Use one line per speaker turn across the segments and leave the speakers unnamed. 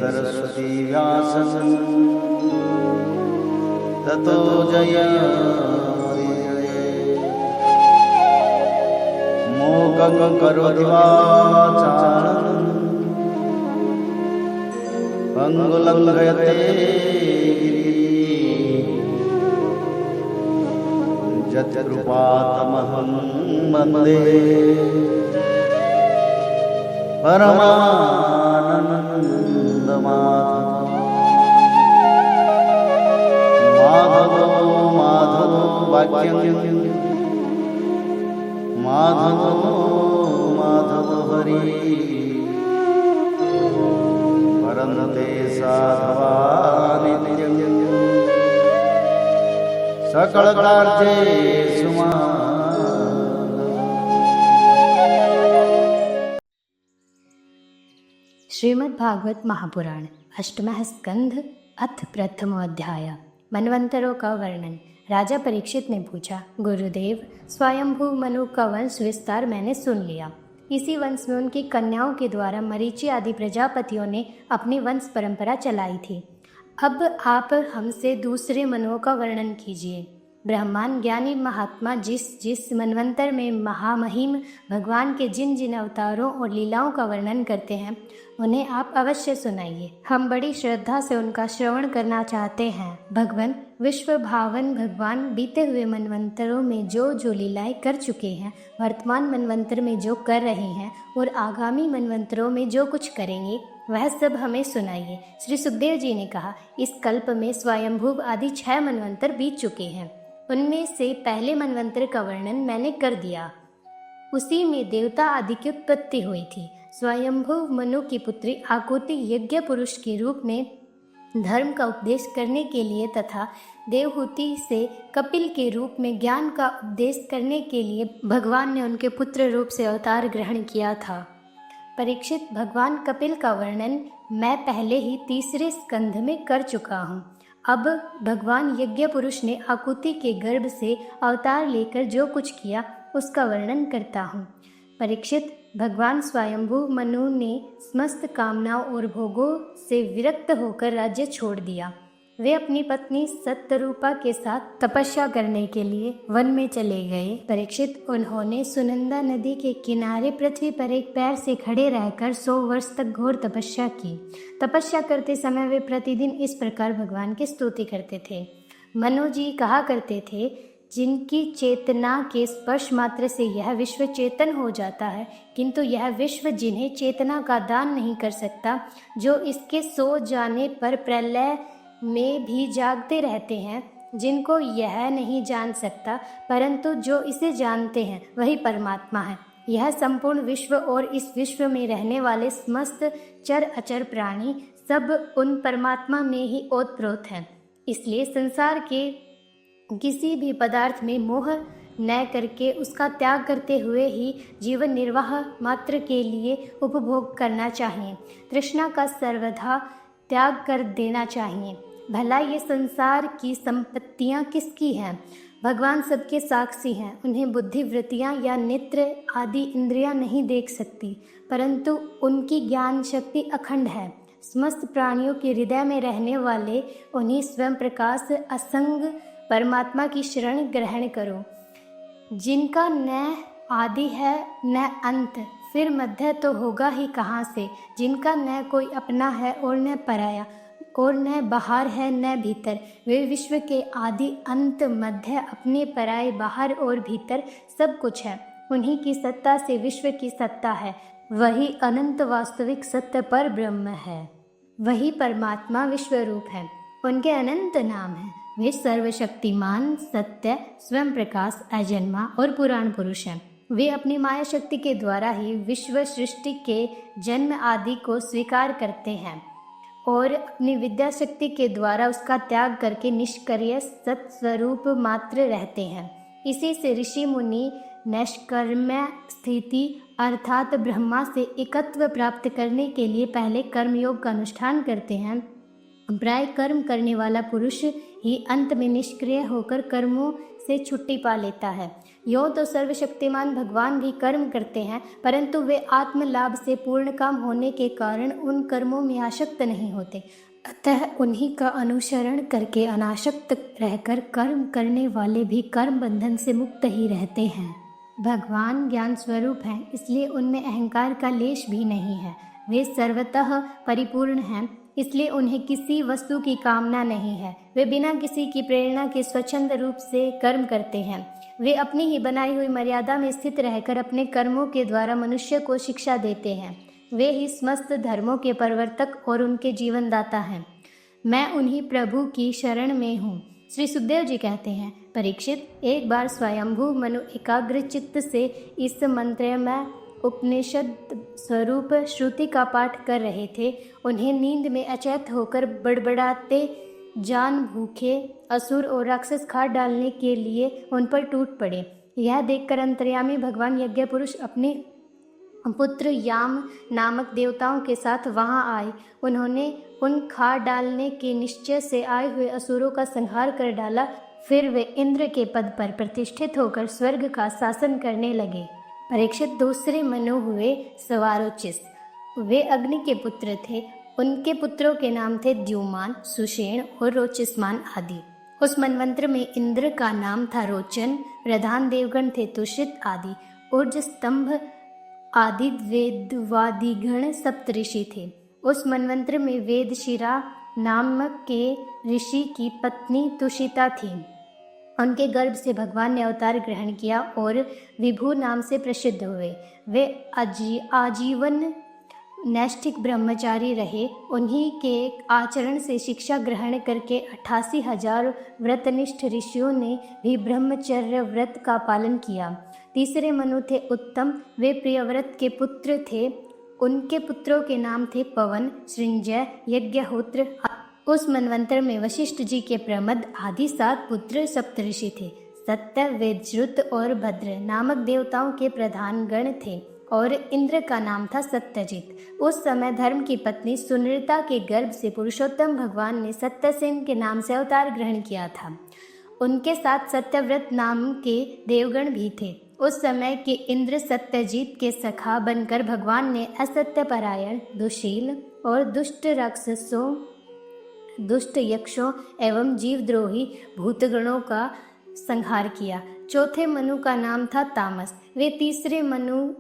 सरस्वती व्यासं ततो जयमुदीरये। मूकं करोति वाचालं पंगुलं लङ्घयते यत्कृपातमहं वन्दे परमानन्दमाधवो माधवो वाक्यं माधवो हरि परन्ते साधवा नित्यं सकलकार्येषु
श्रीमद् भागवत महापुराण अष्टमः स्कंध अथ प्रथमो अध्याय। मनवंतरों का वर्णन। राजा परीक्षित ने पूछा, गुरुदेव, स्वयंभू मनु का वंश विस्तार मैंने सुन लिया। इसी वंश में उनकी कन्याओं के द्वारा मरीचि आदि प्रजापतियों ने अपनी वंश परंपरा चलाई थी। अब आप हमसे दूसरे मनुओं का वर्णन कीजिए। ब्रह्मांड ज्ञानी महात्मा जिस जिस मनवंतर में महामहिम भगवान के जिन जिन अवतारों और लीलाओं का वर्णन करते हैं उन्हें आप अवश्य सुनाइए। हम बड़ी श्रद्धा से उनका श्रवण करना चाहते हैं। भगवान विश्व भावन भगवान बीते हुए मनवंतरों में जो जो लीलाएं कर चुके हैं, वर्तमान मनवंतर में जो कर रहे हैं और आगामी मनवंतरों में जो कुछ करेंगे वह सब हमें सुनाइए। श्री सुखदेव जी ने कहा, इस कल्प में स्वयंभू आदि 6 मनवंतर बीत चुके हैं। उनमें से पहले मनवंतर का वर्णन मैंने कर दिया। उसी में देवता आदि की उत्पत्ति हुई थी। स्वयंभू मनु की पुत्री आकुति यज्ञ पुरुष के रूप में धर्म का उपदेश करने के लिए तथा देवहूति से कपिल के रूप में ज्ञान का उपदेश करने के लिए भगवान ने उनके पुत्र रूप से अवतार ग्रहण किया था। परीक्षित, भगवान कपिल का वर्णन मैं पहले ही तीसरे स्कंध में कर चुका हूँ। अब भगवान यज्ञ पुरुष ने आकुति के गर्भ से अवतार लेकर जो कुछ किया उसका वर्णन करता हूँ। परीक्षित, भगवान स्वयंभू मनु ने समस्त कामनाओं और भोगों से विरक्त होकर राज्य छोड़ दिया। वे अपनी पत्नी सत्यरूपा के साथ तपस्या करने के लिए वन में चले गए। परीक्षित, उन्होंने सुनंदा नदी के किनारे पृथ्वी पर एक पैर से खड़े रहकर 100 वर्ष तक घोर तपस्या की। तपस्या करते समय वे प्रतिदिन इस प्रकार भगवान की स्तुति करते थे। मनु जी कहा करते थे, जिनकी चेतना के स्पर्श मात्र से यह विश्व चेतन हो जाता है, किंतु यह विश्व जिन्हें चेतना का दान नहीं कर सकता, जो इसके सो जाने पर प्रलय में भी जागते रहते हैं, जिनको यह नहीं जान सकता परंतु जो इसे जानते हैं वही परमात्मा है। यह संपूर्ण विश्व और इस विश्व में रहने वाले समस्त चर अचर प्राणी सब उन परमात्मा में ही ओतप्रोत हैं। इसलिए संसार के किसी भी पदार्थ में मोह न करके उसका त्याग करते हुए ही जीवन निर्वाह मात्र के लिए उपभोग करना चाहिए। तृष्णा का सर्वथा त्याग कर देना चाहिए। भला ये संसार की संपत्तियाँ किसकी हैं? भगवान सबके साक्षी हैं। उन्हें बुद्धिवृत्तियाँ या नेत्र आदि इंद्रियाँ नहीं देख सकती, परंतु उनकी ज्ञान शक्ति अखंड है। समस्त प्राणियों के हृदय में रहने वाले उन्हीं स्वयं प्रकाश असंग परमात्मा की शरण ग्रहण करो, जिनका न आदि है न अंत, फिर मध्य तो होगा ही कहाँ से, जिनका न कोई अपना है और न पराया, और न बाहर है न भीतर। वे विश्व के आदि अंत मध्य अपने पराये बाहर और भीतर सब कुछ है। उन्हीं की सत्ता से विश्व की सत्ता है। वही अनंत वास्तविक सत्य पर ब्रह्म है। वही परमात्मा विश्व रूप है। उनके अनंत नाम हैं। वे सर्वशक्तिमान, सत्य, स्वयं प्रकाश, अजन्मा और पुराण पुरुष हैं। वे अपनी माया शक्ति के द्वारा ही विश्व सृष्टि के जन्म आदि को स्वीकार करते हैं और अपनी विद्या शक्ति के द्वारा उसका त्याग करके निष्क्रिय सत्स्वरूप मात्र रहते हैं। इसी से ऋषि मुनि नैष्कर्म्य स्थिति अर्थात ब्रह्मा से एकत्व प्राप्त करने के लिए पहले कर्मयोग का अनुष्ठान करते हैं। प्राय कर्म करने वाला पुरुष ही अंत में निष्क्रिय होकर कर्मों से छुट्टी पा लेता है। यो तो सर्वशक्तिमान भगवान भी कर्म करते हैं, परंतु वे आत्म लाभ से पूर्ण काम होने के कारण उन कर्मों में आसक्त नहीं होते। अतः उन्हीं का अनुसरण करके अनासक्त रहकर कर्म करने वाले भी कर्म बंधन से मुक्त ही रहते हैं। भगवान ज्ञान स्वरूप हैं, इसलिए उनमें अहंकार का लेश भी नहीं है। वे सर्वतः परिपूर्ण हैं, इसलिए उन्हें किसी वस्तु की कामना नहीं है। वे बिना किसी की प्रेरणा के स्वच्छंद रूप से कर्म करते हैं। वे अपनी ही बनाई हुई मर्यादा में स्थित रहकर अपने कर्मों के द्वारा मनुष्य को शिक्षा देते हैं। वे ही समस्त धर्मों के प्रवर्तक और उनके जीवनदाता हैं। मैं उन्हीं प्रभु की शरण में हूँ। श्री सुखदेव जी कहते हैं, परीक्षित, एक बार स्वयंभू मनु एकाग्र चित्त से इस मंत्रमय उपनिषद स्वरूप श्रुति का पाठ कर रहे थे। उन्हें नींद में अचेत होकर बड़बड़ाते जान भूखे असुर और राक्षस खा डालने के लिए उन पर टूट पड़े। यह देखकर अंतर्यामी भगवान यज्ञ पुरुष अपने पुत्र याम नामक देवताओं के साथ वहां आए। उन्होंने उन खा डालने के निश्चय से आए हुए असुरों का संहार कर डाला। फिर वे इंद्र के पद पर प्रतिष्ठित होकर स्वर्ग का शासन करने लगे। परीक्षित, दूसरे मनु हुए सवारोचिस। वे अग्नि के पुत्र थे। उनके पुत्रों के नाम थे द्युमान, सुषेण और रोचिस्मान आदि। उस मनवंत्र में इंद्र का नाम था रोचन। प्रधान देवगण थे तुषित आदि। ऊर्ज स्तंभ आदि वेदवादिगण सप्तऋषि थे। उस मनवंत्र में वेदशिरा नामक के ऋषि की पत्नी तुषिता थी। उनके गर्भ से भगवान ने अवतार ग्रहण किया और विभु नाम से प्रसिद्ध हुए। वे आजीवन नैष्ठिक ब्रह्मचारी रहे। उन्हीं के आचरण से शिक्षा ग्रहण करके 88,000 व्रतनिष्ठ ऋषियों ने भी ब्रह्मचर्य व्रत का पालन किया। तीसरे मनु थे उत्तम। वे प्रियव्रत के पुत्र थे। उनके पुत्रों के नाम थे पवन, सृंजय, यज्ञहोत्र। उस मनवंतर में वशिष्ठ जी के प्रमद आदि 7 पुत्र सप्तऋषि थे। सत्य, वेदश्रुत और भद्र नामक देवताओं के प्रधान गण थे और इंद्र का नाम था सत्यजित। उस समय धर्म की पत्नी सुनृता के गर्भ से पुरुषोत्तम भगवान ने सत्यसेन के नाम से अवतार ग्रहण किया था। उनके साथ सत्यव्रत नाम के देवगण भी थे। उस समय के इंद्र सत्यजीत के सखा बनकर भगवान ने असत्य परायण, दुशील और दुष्ट राक्षसों, दुष्ट यक्षों एवं जीवद्रोही भूतगणों का संहार किया। चौथे मनु का नाम था तामस। वे तीसरे मनु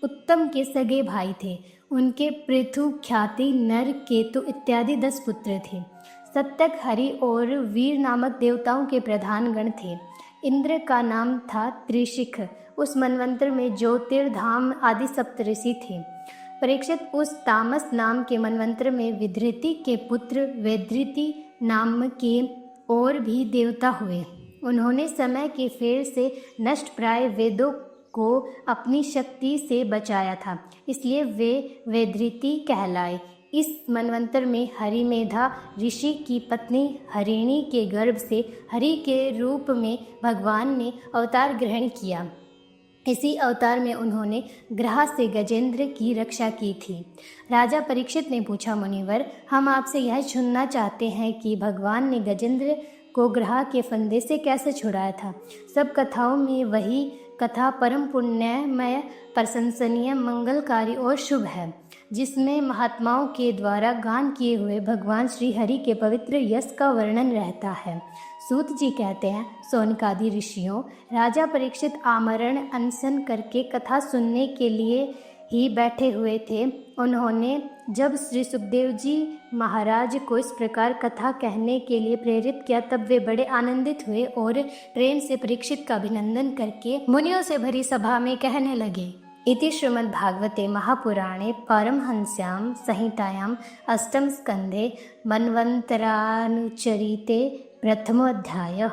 उत्तम के सगे भाई थे। उनके पृथु, ख्याति, नर, केतु इत्यादि 10 पुत्र थे। सत्यक, हरि और वीर नामक देवताओं के प्रधान गण थे। इंद्र का नाम था त्रिशिख। उस मनवंतर में ज्योतिर्धाम आदि सप्तऋषि थे। परीक्षित, उस तामस नाम के मनवंतर में विधृति के पुत्र वेदृति नाम के और भी देवता हुए। उन्होंने समय के फेर से नष्ट प्राय वेदों को अपनी शक्ति से बचाया था, इसलिए वे वेदृति कहलाए। इस मनवंतर में हरिमेधा ऋषि की पत्नी हरिणी के गर्भ से हरि के रूप में भगवान ने अवतार ग्रहण किया। इसी अवतार में उन्होंने ग्रह से गजेंद्र की रक्षा की थी। राजा परीक्षित ने पूछा, मुनिवर, हम आपसे यह सुनना चाहते हैं कि भगवान ने गजेंद्र को ग्रह के फंदे से कैसे छुड़ाया था। सब कथाओं में वही कथा परम पुण्यमय, प्रशंसनीय, मंगलकारी और शुभ है, जिसमें महात्माओं के द्वारा गान किए हुए भगवान श्री हरि के पवित्र यश का वर्णन रहता है। सूत जी कहते हैं, सौनकादि ऋषियों, राजा परीक्षित आमरण अनशन करके कथा सुनने के लिए ही बैठे हुए थे। उन्होंने जब श्री सुखदेव जी महाराज को इस प्रकार कथा कहने के लिए प्रेरित किया, तब वे बड़े आनंदित हुए और प्रेम से परीक्षित का अभिनंदन करके मुनियों से भरी सभा में कहने लगे। इति श्रीमद्भागवते महापुराणे पारमहंस्यां संहितायां अष्टम स्कंधे मन्वन्तरानुचरिते प्रथमोऽध्यायः।